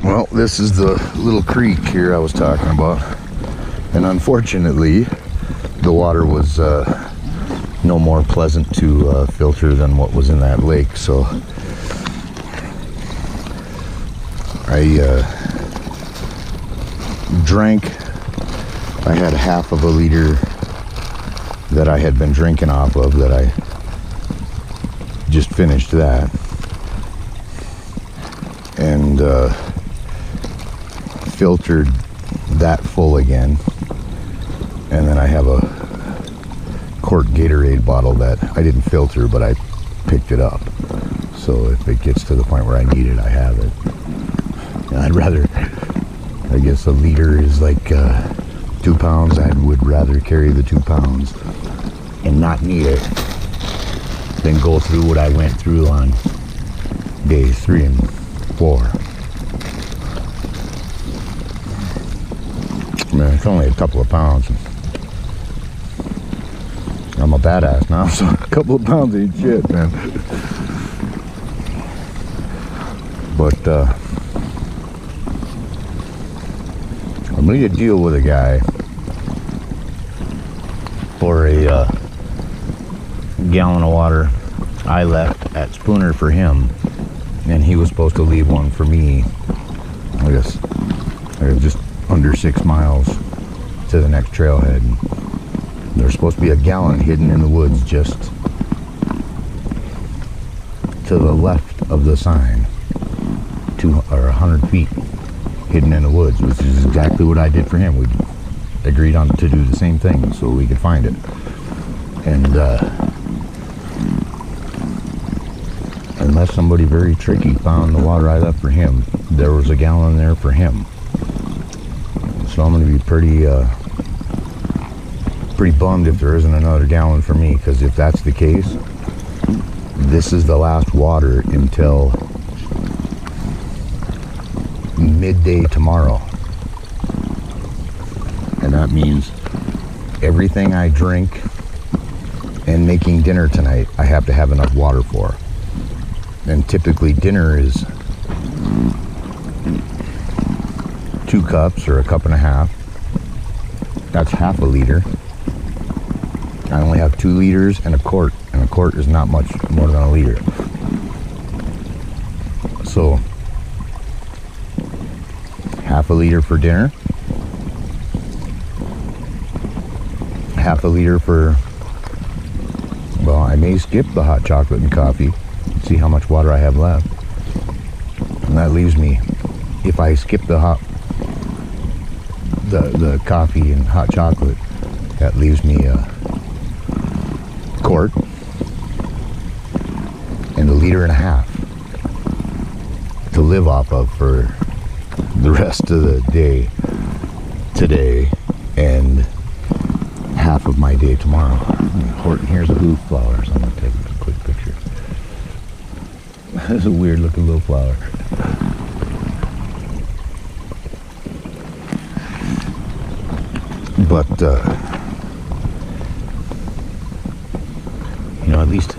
Well, this is the little creek here I was talking about, and unfortunately the water was no more pleasant to filter than what was in that lake, so I drank. I had half of a liter that I had been drinking off of, that I just finished that, and filtered that full again, and then I have a quart Gatorade bottle that I didn't filter, but I picked it up, so if it gets to the point where I need it, I have it. And I'd rather, I guess a liter is like 2 pounds. I would rather carry the 2 pounds and not need it than go through what I went through on days 3 and 4. I mean, it's only a couple of pounds. I'm a badass now, so a couple of pounds ain't shit, man. But I'm gonna deal with a guy for a gallon of water I left at Spooner for him, and he was supposed to leave one for me. I guess just under 6 miles to the next trailhead. There's supposed to be a gallon hidden in the woods just to the left of the sign, 100 feet hidden in the woods, which is exactly what I did for him. We agreed on to do the same thing so we could find it. And unless somebody very tricky found the water I left for him, there was a gallon there for him. So I'm going to be pretty bummed if there isn't another gallon for me, because if that's the case, this is the last water until midday tomorrow. And that means everything I drink and making dinner tonight, I have to have enough water for. And typically dinner is 2 cups or a cup and a half. That's half a liter. I only have 2 liters and a quart is not much more than a liter. So half a liter for dinner, half a liter for, well, I may skip the hot chocolate and coffee, see how much water I have left, and that leaves me, if I skip the coffee and hot chocolate, that leaves me a quart and a liter and a half to live off of for the rest of the day today and half of my day tomorrow. Horton, here's a hoof flower, so I'm going to take a quick picture. That's a weird looking little flower. But you know, at least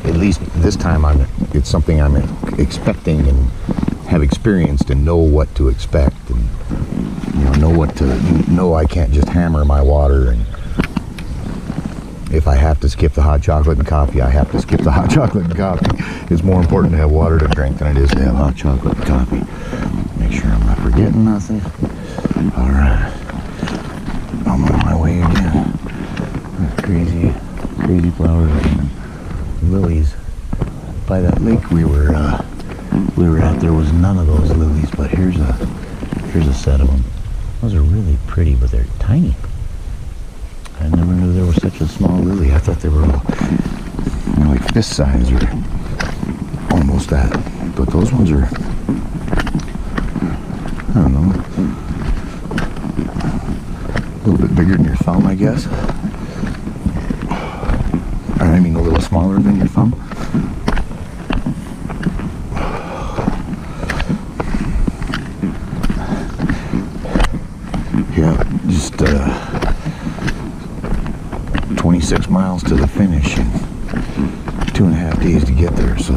this time it's something I'm expecting and have experienced and know what to expect, and know I can't just hammer my water, and if I have to skip the hot chocolate and coffee, I have to skip the hot chocolate and coffee. It's more important to have water to drink than it is to have hot chocolate and coffee. Make sure I'm not forgetting nothing. All right, I'm on my way again. Crazy flowers and lilies. By that lake we were at, there was none of those lilies, but here's a set of them. Those are really pretty, but they're tiny. I never knew there was such a small lily. I thought they were like fist size or almost that. But those ones are, I don't know, a little bit bigger than your thumb, I guess. Or I mean a little smaller than your thumb. Yeah, just 26 miles to the finish and 2.5 days to get there, so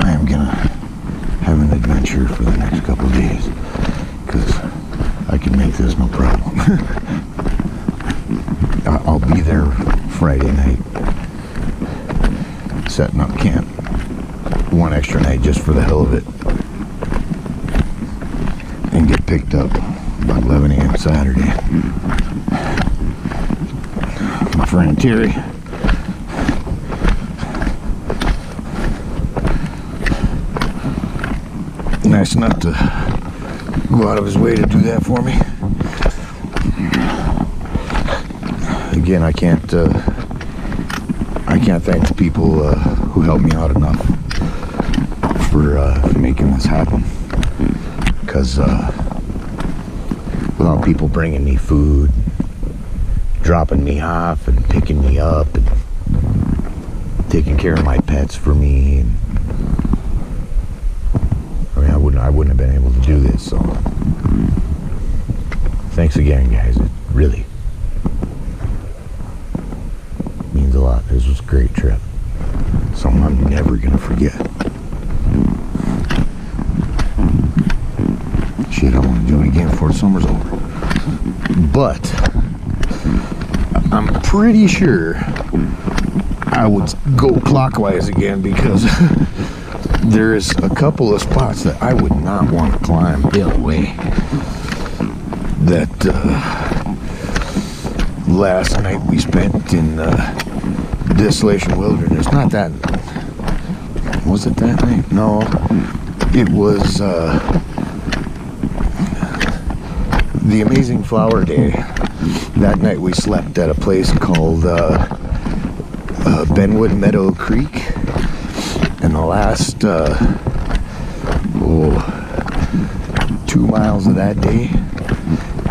I am gonna have an adventure for the next couple of days, because I can make this no problem. I'll be there Friday night, setting up camp one extra night just for the hell of it, and get picked up about 11 a.m. Saturday. My friend Terry, nice enough to go out of his way to do that for me. Again, I can't thank the people who helped me out enough for making this happen, because without people bringing me food, dropping me off and picking me up and taking care of my pets for me, and I wouldn't have been able to do this. So thanks again, guys. It really means a lot. This was a great trip, something I'm never gonna forget. Shit, I want to do it again before summer's over. But I'm pretty sure I would go clockwise again, because there's a couple of spots that I would not want to climb in a way. That last night we spent in Desolation Wilderness, not that, was it that night? No, it was the Amazing Flower Day. That night we slept at a place called Benwood Meadow Creek, and the last 2 miles of that day,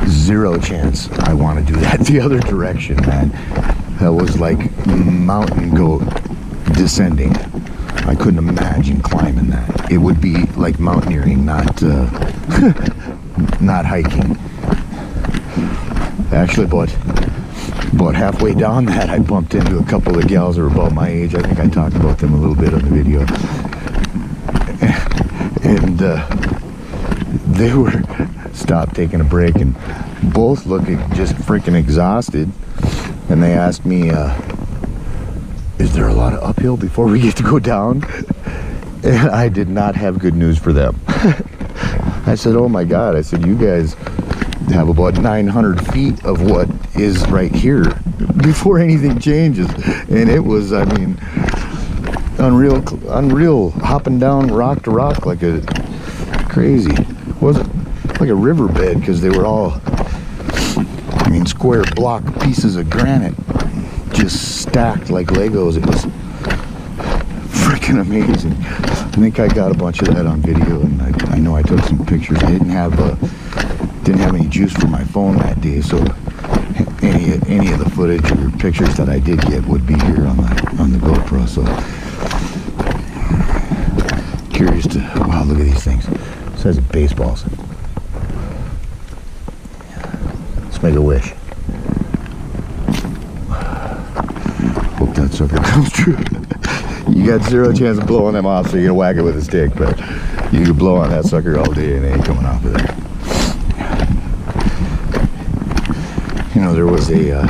zero chance I want to do that the other direction, man. That was like mountain goat descending. I couldn't imagine climbing that. It would be like mountaineering, not not hiking. Actually, about halfway down that, I bumped into a couple of gals that were about my age. I think I talked about them a little bit on the video. And they were stopped taking a break, and both looking just freaking exhausted. And they asked me, is there a lot of uphill before we get to go down? And I did not have good news for them. I said, oh my God. I said, you guys have about 900 feet of what is right here before anything changes. And it was, I mean, unreal, hopping down rock to rock like a crazy. It wasn't like a riverbed, because they were all, I mean, square block pieces of granite just stacked like Legos. It was freaking amazing. I think I got a bunch of that on video, and I know I took some pictures. I didn't have any juice for my phone that day, so any of the footage or pictures that I did get would be here on the GoPro. So curious to, wow, look at these things. It says baseballs. Let's make a wish. Hope that sucker comes true. You got zero chance of blowing them off, so you're gonna whack it with a stick, but you can blow on that sucker all day and it ain't coming off of there. You know, there was a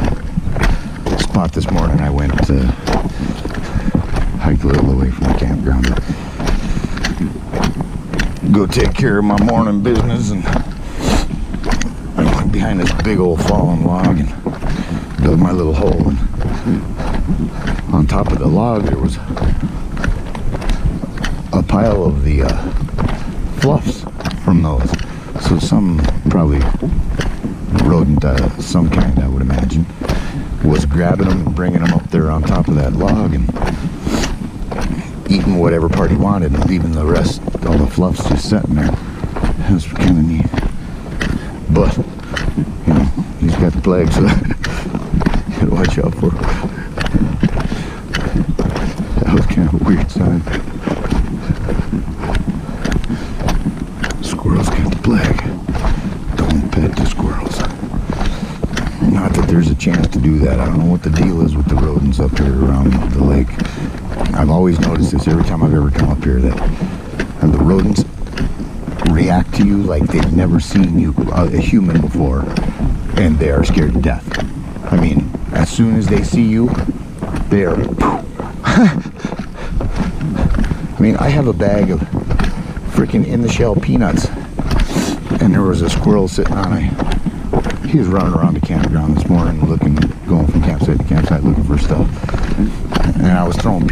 spot this morning I went to hike a little away from the campground to go take care of my morning business, and I went behind this big old fallen log and dug my little hole, and on top of the log there was a pile of the fluffs from those. So some probably rodent of some kind, I would imagine, was grabbing them and bringing them up there on top of that log and eating whatever part he wanted and leaving the rest, all the fluffs, just sitting there. That was kind of neat. But, you know, he's got the plague, so you gotta watch out for him. That was kind of a weird sign. Squirrels got the plague. Don't pet the squirrels. Not that there's a chance to do that. I don't know what the deal is with the rodents up here around the lake. I've always noticed this every time I've ever come up here, that And the rodents react to you like they've never seen you, a human before, and they are scared to death. I mean, as soon as they see you, they are... I mean, I have a bag of freaking in-the-shell peanuts, and there was a squirrel sitting on a... He was running around the campground this morning looking, going from campsite to campsite looking for stuff. And I was throwing peanuts.